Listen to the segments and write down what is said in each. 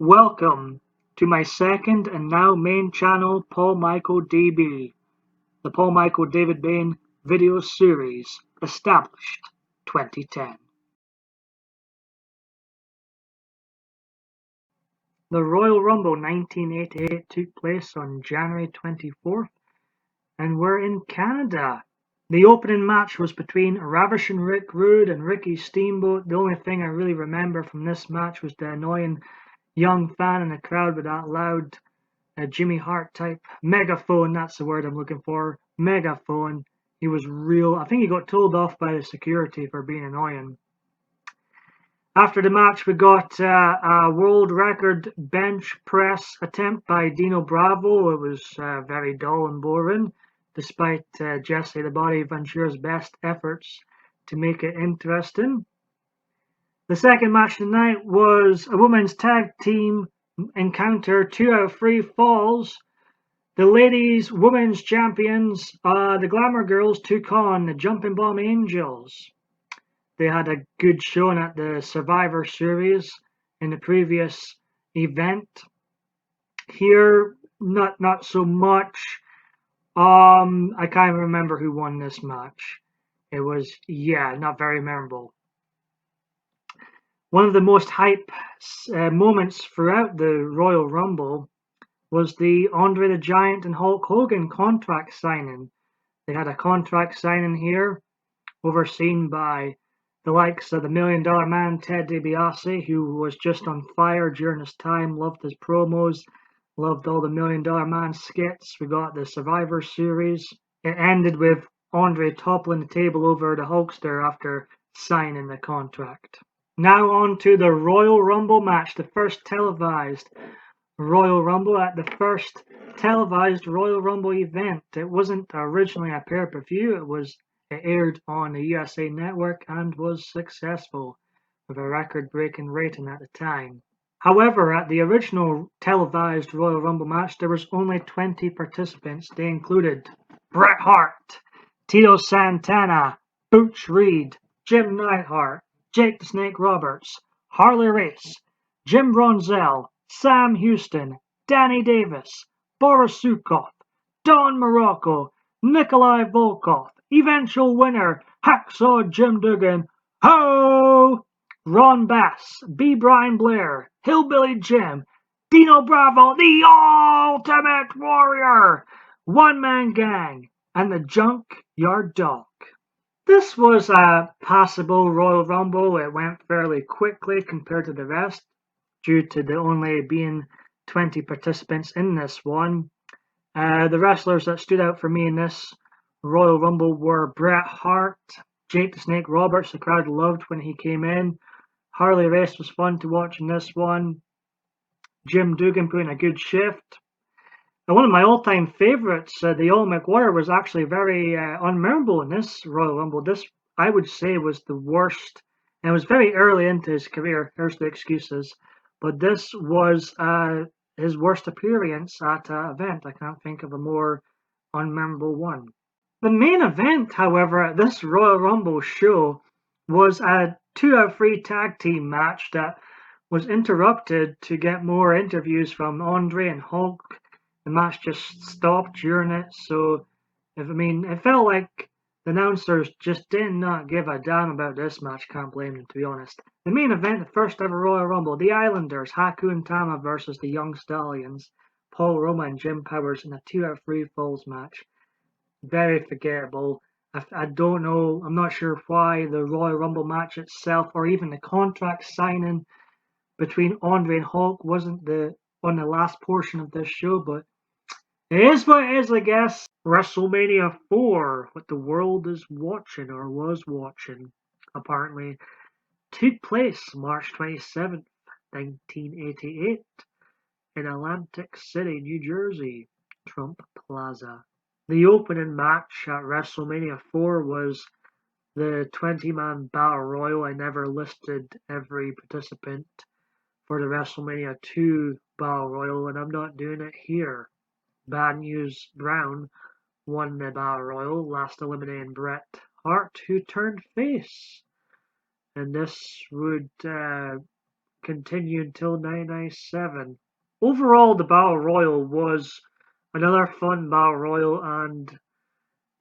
Welcome to my second and now main channel, Paul Michael DB, the Paul Michael David Bain video series, established 2010. The Royal Rumble 1988 took place on January 24th, and we're in Canada. The opening match was between Ravishing Rick Rude and Ricky Steamboat. The only thing I really remember from this match was the annoying young fan in the crowd with that loud Jimmy Hart type megaphone. That's the word I'm looking for. Megaphone. He was real. I think he got told off by the security for being annoying. After the match, we got a world record bench press attempt by Dino Bravo. It was very dull and boring, despite Jesse the Body Ventura's best efforts to make it interesting. The second match tonight was a women's tag team encounter, 2 out of 3 falls. The ladies' women's champions, the Glamour Girls, took on the Jumping Bomb Angels. They had a good showing at the Survivor Series in the previous event. Here, not so much. I can't remember who won this match. It was, not very memorable. One of the most hype moments throughout the Royal Rumble was the Andre the Giant and Hulk Hogan contract signing. They had a contract signing here, overseen by the likes of the $1 Million Man Ted DiBiase, who was just on fire during his time, loved his promos, loved all the $1 Million Man skits. We got the Survivor Series. It ended with Andre toppling the table over the Hulkster after signing the contract. Now on to the Royal Rumble match, the first televised Royal Rumble at the first televised Royal Rumble event. It wasn't originally a pay-per-view, it aired on the USA Network and was successful with a record-breaking rating at the time. However, at the original televised Royal Rumble match, there was only 20 participants. They included Bret Hart, Tito Santana, Butch Reed, Jim Neidhart, Jake the Snake Roberts, Harley Race, Jim Brunzell, Sam Houston, Danny Davis, Boris Sukov, Don Morocco, Nikolai Volkov, eventual winner Hacksaw Jim Duggan, Ho! Ron Bass, B. Brian Blair, Hillbilly Jim, Dino Bravo, the Ultimate Warrior, One Man Gang, and the Junkyard Dog. This was a passable Royal Rumble. It went fairly quickly compared to the rest, due to there only being 20 participants in this one. The wrestlers that stood out for me in this Royal Rumble were Bret Hart, Jake the Snake Roberts. The crowd loved when he came in. Harley Race was fun to watch in this one. Jim Duggan put in a good shift. And one of my all-time favourites, the Ultimate Warrior, was actually very unmemorable in this Royal Rumble. This, I would say, was the worst. And it was very early into his career. Here's the excuses. But this was his worst appearance at an event. I can't think of a more unmemorable one. The main event, however, at this Royal Rumble show was a 2 out of 3 tag team match that was interrupted to get more interviews from Andre and Hulk. The match just stopped during it, so it felt like the announcers just did not give a damn about this match. Can't blame them, to be honest. The main event, the first ever Royal Rumble, the Islanders, Haku and Tama versus the Young Stallions, Paul Roma and Jim Powers in a 2 out of 3 falls match. Very forgettable. I don't know, I'm not sure why the Royal Rumble match itself, or even the contract signing between Andre and Hulk, wasn't on the last portion of this show, but it is what it is, I guess. WrestleMania 4, what the world is watching, or was watching, apparently, took place March 27th, 1988, in Atlantic City, New Jersey, Trump Plaza. The opening match at WrestleMania 4 was the 20-man Battle Royal. I never listed every participant for the WrestleMania 2 Battle Royal, and I'm not doing it here. Bad News Brown won the Battle Royal, last eliminating Bret Hart, who turned face. And this would continue until 1997. Overall, the Battle Royal was another fun Battle Royal and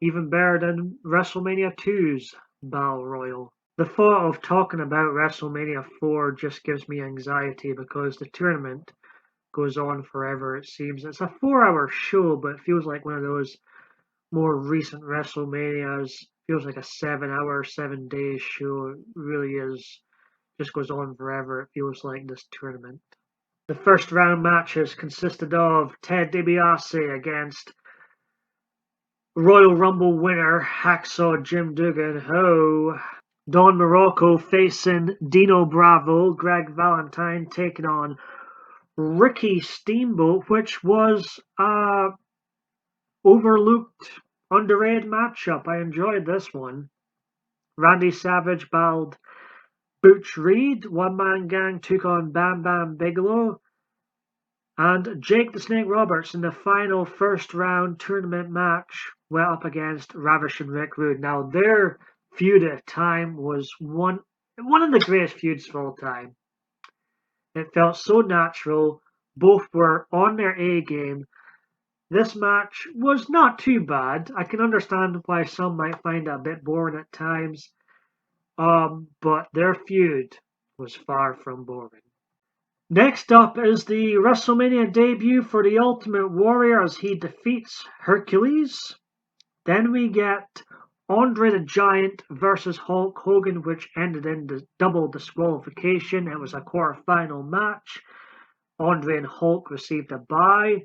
even better than WrestleMania 2's Battle Royal. The thought of talking about WrestleMania 4 just gives me anxiety because the tournament goes on forever, it seems. It's a 4 hour show, but it feels like one of those more recent WrestleManias. Feels like a 7 hour, 7 day show. It really is. Just goes on forever. It feels like this tournament. The first round matches consisted of Ted DiBiase against Royal Rumble winner Hacksaw Jim Duggan. Don Morocco facing Dino Bravo. Greg Valentine taking on Ricky Steamboat, which was a overlooked, underrated matchup. I enjoyed this one. Randy Savage battled Butch Reed. One Man Gang took on Bam Bam Bigelow. And Jake the Snake Roberts in the final first round tournament match went up against Ravishing Rick Rude. Now their feud at the time was one of the greatest feuds of all time. It felt so natural. Both were on their A game. This match was not too bad. I can understand why some might find it a bit boring at times. But their feud was far from boring. Next up is the WrestleMania debut for the Ultimate Warrior as he defeats Hercules. Then we get Andre the Giant versus Hulk Hogan, which ended in the double disqualification. It was a quarterfinal match. Andre and Hulk received a bye.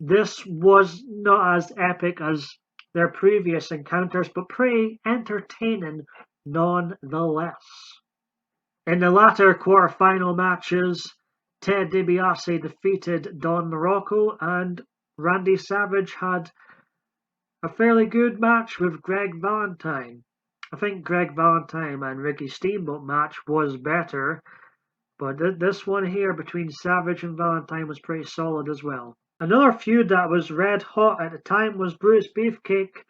This was not as epic as their previous encounters, but pretty entertaining nonetheless. In the latter quarterfinal matches, Ted DiBiase defeated Don Morocco, and Randy Savage had a fairly good match with Greg Valentine. I think Greg Valentine and Ricky Steamboat match was better, but this one here between Savage and Valentine was pretty solid as well. Another feud that was red hot at the time was Bruce Beefcake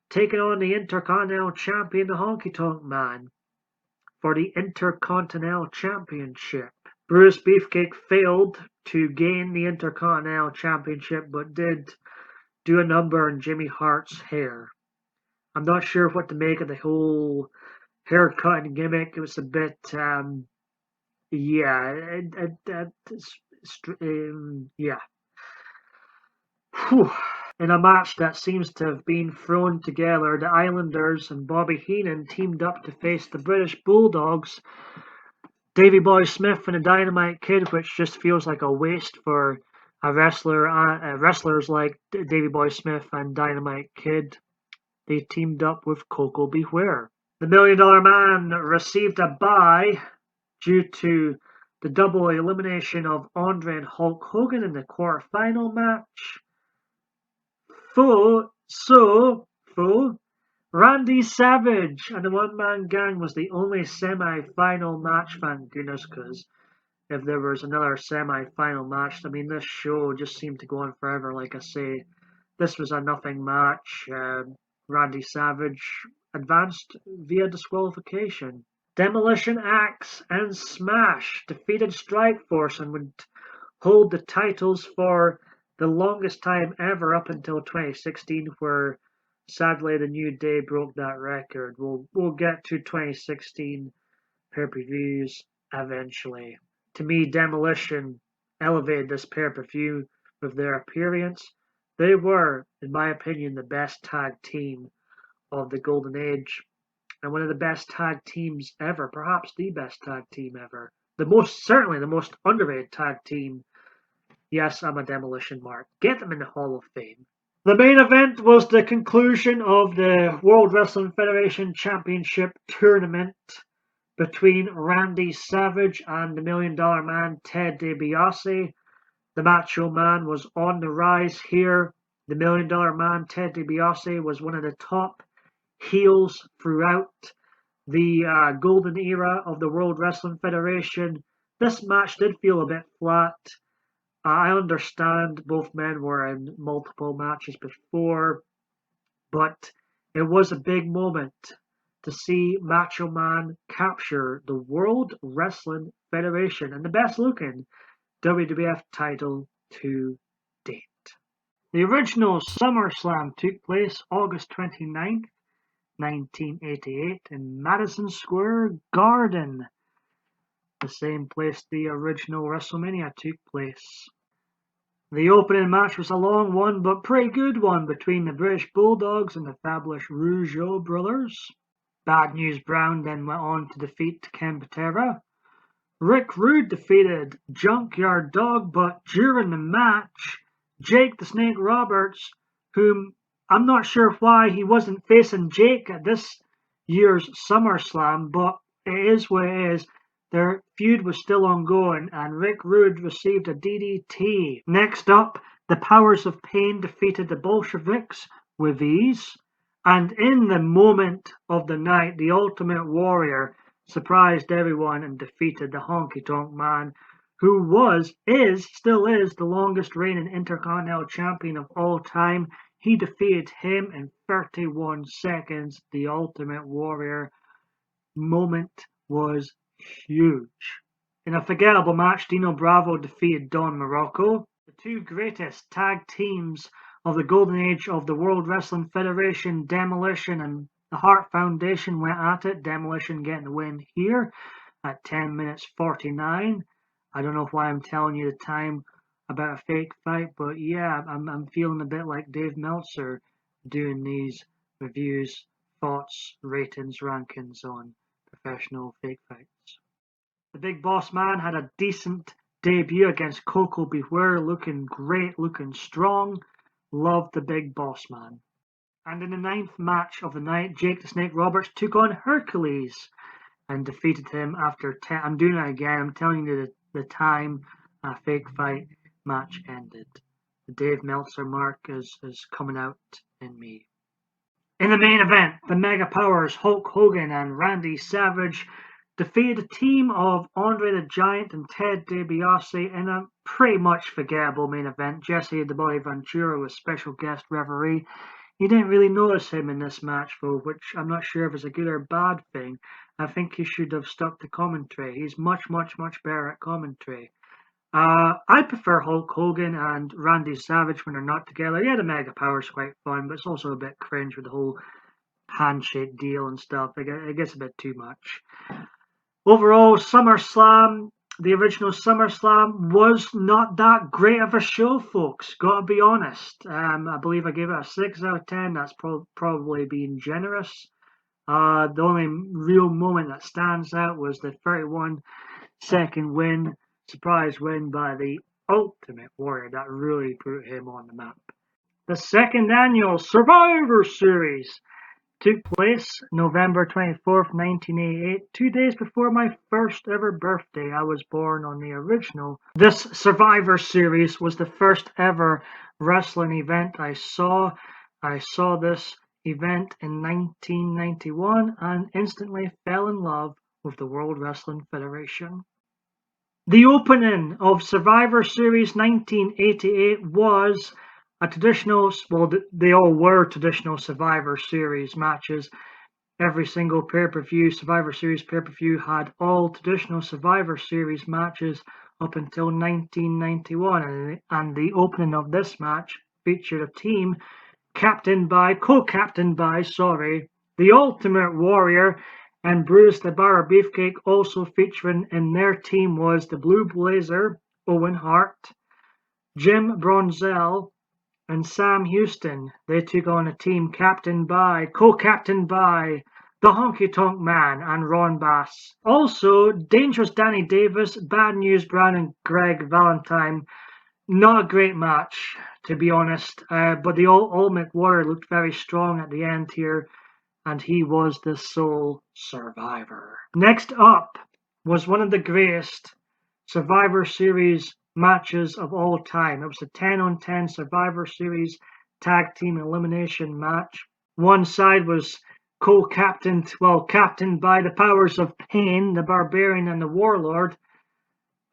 taking on the Intercontinental Champion, the Honky Tonk Man, for the Intercontinental Championship. Bruce Beefcake failed to gain the Intercontinental Championship, but did do a number on Jimmy Hart's hair. I'm not sure what to make of the whole haircut gimmick. It was a bit, yeah. Whew. In a match that seems to have been thrown together, the Islanders and Bobby Heenan teamed up to face the British Bulldogs, Davey Boy Smith and the Dynamite Kid, which just feels like a waste for a wrestlers like Davey Boy Smith and Dynamite Kid. They teamed up with Coco Beware. The $1 Million Man received a bye due to the double elimination of Andre and Hulk Hogan in the quarterfinal match. Randy Savage and the One Man Gang was the only semi-final match, thank goodness, because if there was another semi-final match, I mean, this show just seemed to go on forever. Like I say, this was a nothing match. Randy Savage advanced via disqualification. Demolition Axe and Smash defeated Strikeforce and would hold the titles for the longest time ever up until 2016, where sadly the New Day broke that record. We'll get to 2016 pay-per-views eventually. To me, Demolition elevated this pay-per-view with their appearance. They were, in my opinion, the best tag team of the Golden Age, and one of the best tag teams ever, perhaps the best tag team ever. Certainly the most underrated tag team. Yes, I'm a Demolition mark. Get them in the Hall of Fame. The main event was the conclusion of the World Wrestling Federation Championship Tournament between Randy Savage and the $1 Million Man Ted DiBiase. The Macho Man was on the rise here. The $1 Million Man Ted DiBiase was one of the top heels throughout the golden era of the World Wrestling Federation. This match did feel a bit flat. I understand both men were in multiple matches before, but it was a big moment to see Macho Man capture the World Wrestling Federation and the best looking WWF title to date. The original SummerSlam took place August 29th, 1988 in Madison Square Garden, the same place the original WrestleMania took place. The opening match was a long one, but pretty good one, between the British Bulldogs and the fabulous Rougeau brothers. Bad News Brown then went on to defeat Ken Patera. Rick Rude defeated Junkyard Dog, but during the match, Jake the Snake Roberts, whom I'm not sure why he wasn't facing Jake at this year's SummerSlam, but it is what it is. Their feud was still ongoing, and Rick Rude received a DDT. Next up, the Powers of Pain defeated the Bolsheviks with ease. And in the moment of the night, the Ultimate Warrior surprised everyone and defeated the Honky Tonk Man, who still is the longest reigning Intercontinental Champion of all time. He defeated him in 31 seconds. The Ultimate Warrior moment was huge. In a forgettable match, Dino Bravo defeated Don Morocco. The two greatest tag teams of the golden age of the World Wrestling Federation, Demolition and the Hart Foundation, went at it. Demolition getting the win here at 10 minutes 49. I don't know why I'm telling you the time about a fake fight, but yeah, I'm feeling a bit like Dave Meltzer doing these reviews, thoughts, ratings, rankings on professional fake fights. The Big Boss Man had a decent debut against Coco Beware, looking great, looking strong. Loved the Big Boss Man. And in the 9th match of the night, Jake the Snake Roberts took on Hercules and defeated him after 10. I'm doing it again. I'm telling you the time a fake fight match ended. The Dave Meltzer mark is coming out in me. In the main event, the Mega Powers Hulk Hogan and Randy Savage defeated a team of Andre the Giant and Ted DiBiase in a pretty much forgettable main event. Jesse the Body Ventura was special guest referee. You didn't really notice him in this match, though, which I'm not sure if it's a good or bad thing. I think he should have stuck to commentary. He's much better at commentary. I prefer Hulk Hogan and Randy Savage when they're not together. Yeah, the Mega Power's quite fun, but it's also a bit cringe with the whole handshake deal and stuff. It gets a bit too much. Overall, SummerSlam, the original SummerSlam, was not that great of a show, folks. Gotta be honest. I believe I gave it a 6 out of 10. That's probably being generous. The only real moment that stands out was the 31-second win, surprise win by the Ultimate Warrior. That really put him on the map. The second annual Survivor Series took place November 24th, 1988, 2 days before my first ever birthday. I was born on the original. This Survivor Series was the first ever wrestling event I saw. I saw this event in 1991 and instantly fell in love with the World Wrestling Federation. The opening of Survivor Series 1988 was a traditional, well, they all were traditional Survivor Series matches. Every single pay-per-view, Survivor Series pay-per-view, had all traditional Survivor Series matches up until 1991. And the opening of this match featured a team co-captained by, the Ultimate Warrior and Bruce the Barber Beefcake. Also featuring in their team was the Blue Blazer, Owen Hart, Jim Bronzell, and Sam Houston. They took on a team co-captained by the Honky Tonk Man and Ron Bass. Also, Dangerous Danny Davis, Bad News Brown, and Greg Valentine. Not a great match, to be honest, but the Ultimate Warrior looked very strong at the end here, and he was the sole survivor. Next up was one of the greatest Survivor Series matches of all time. It was a 10-on-10 Survivor Series tag team elimination match. One side was captained by the Powers of Pain, the Barbarian and the Warlord.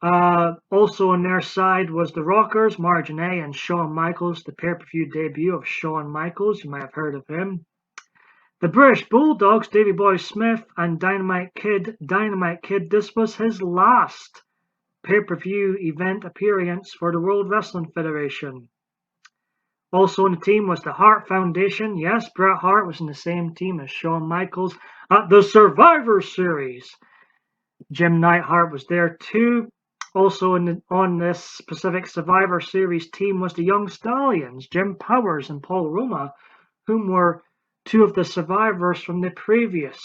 Also on their side was the Rockers, Marjane and Shawn Michaels, the pay-per-view debut of Shawn Michaels. You might have heard of him. The British Bulldogs, Davey Boy Smith and Dynamite Kid. This was his last pay-per-view event appearance for the World Wrestling Federation. Also on the team was the Hart Foundation. Yes, Bret Hart was in the same team as Shawn Michaels at the Survivor Series. Jim Neidhart was there too. Also on this specific Survivor Series team was the Young Stallions, Jim Powers and Paul Roma, whom were two of the survivors from the previous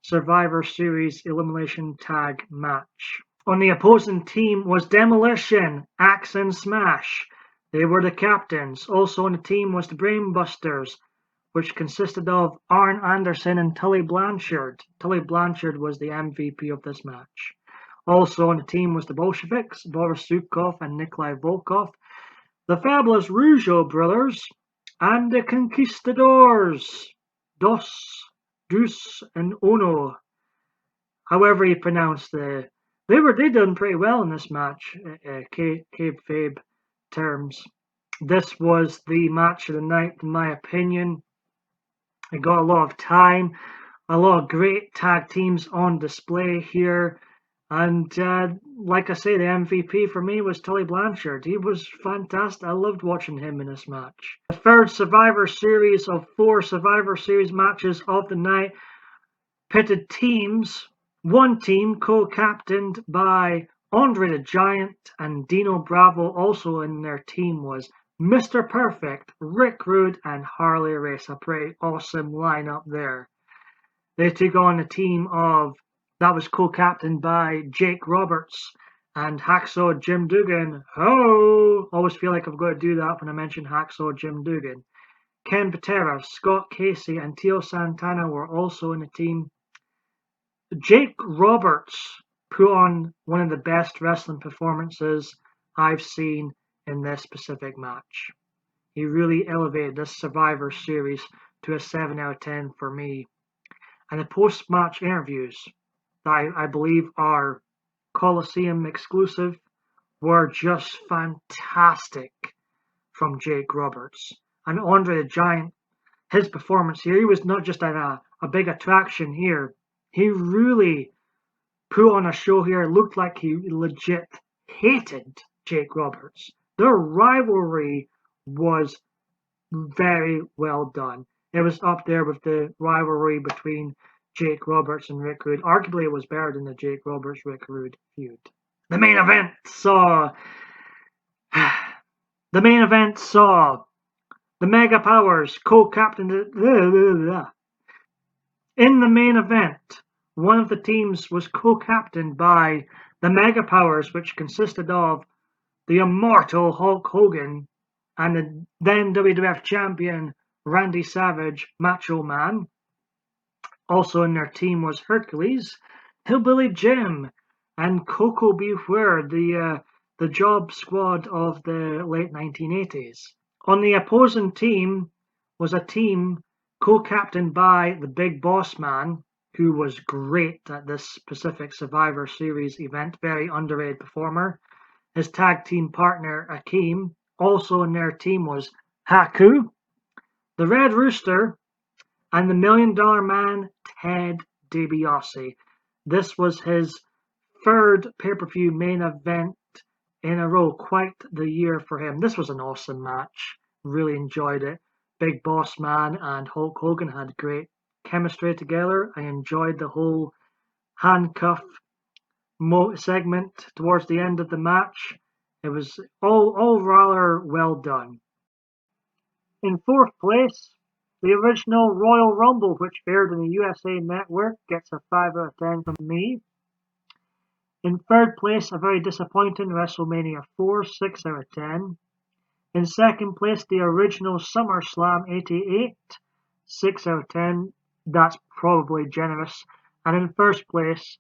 Survivor Series elimination tag match. On the opposing team was Demolition, Axe and Smash. They were the captains. Also on the team was the Brainbusters, which consisted of Arn Anderson and Tully Blanchard. Tully Blanchard was the MVP of this match. Also on the team was the Bolsheviks, Boris Zukov and Nikolai Volkov, the Fabulous Rougeau brothers, and the Conquistadors, Dos and Ono. However you pronounce they done pretty well in this match, kayfabe terms. This was the match of the night, in my opinion. It got a lot of time, a lot of great tag teams on display here. And like I say, the MVP for me was Tully Blanchard. He was fantastic. I loved watching him in this match. The third Survivor Series of 4 Survivor Series matches of the night pitted teams. One team co-captained by Andre the Giant and Dino Bravo. Also in their team was Mr. Perfect, Rick Rude, and Harley Race. A pretty awesome lineup there. They took on a team that was co-captained by Jake Roberts and Hacksaw Jim Duggan. Always feel like I've got to do that when I mention Hacksaw Jim Duggan. Ken Patera, Scott Casey, and Tio Santana were also in the team. Jake Roberts put on one of the best wrestling performances I've seen in this specific match. He really elevated this Survivor Series to a 7 out of 10 for me. And the post-match interviews that I believe are Coliseum exclusive were just fantastic from Jake Roberts. And Andre the Giant, his performance here, he was not just a big attraction here. He really put on a show here. It looked like he legit hated Jake Roberts. Their rivalry was very well done. It was up there with the rivalry between Jake Roberts and Rick Rude. Arguably, it was better than the Jake Roberts-Rick Rude feud. The main event saw the Mega Powers co-captained. In the main event, one of the teams was co-captained by the Mega Powers, which consisted of the immortal Hulk Hogan and the then WWF champion Randy Savage, Macho Man. Also in their team was Hercules, Hillbilly Jim, and Coco Beware, the job squad of the late 1980s. On the opposing team was a team co-captained by the Big Boss Man, who was great at this Pacific Survivor Series event, very underrated performer. His tag team partner, Akeem. Also in their team was Haku, the Red Rooster, and the $1 Million Man, Ted DiBiase. This was his third pay-per-view main event in a row. Quite the year for him. This was an awesome match. Really enjoyed it. Big Boss Man and Hulk Hogan had great chemistry together. I enjoyed the whole handcuff segment towards the end of the match. It was all rather well done. In fourth place, the original Royal Rumble, which aired on the USA Network, gets a 5 out of 10 from me. In third place, a very disappointing WrestleMania 4, 6 out of 10. In second place, the original SummerSlam 88, 6 out of 10. That's probably generous. And in first place,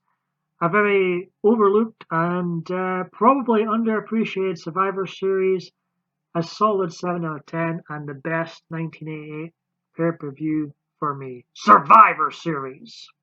a very overlooked and probably underappreciated Survivor Series, a solid 7 out of 10, and the best 1988 pay-per-view for me, Survivor Series.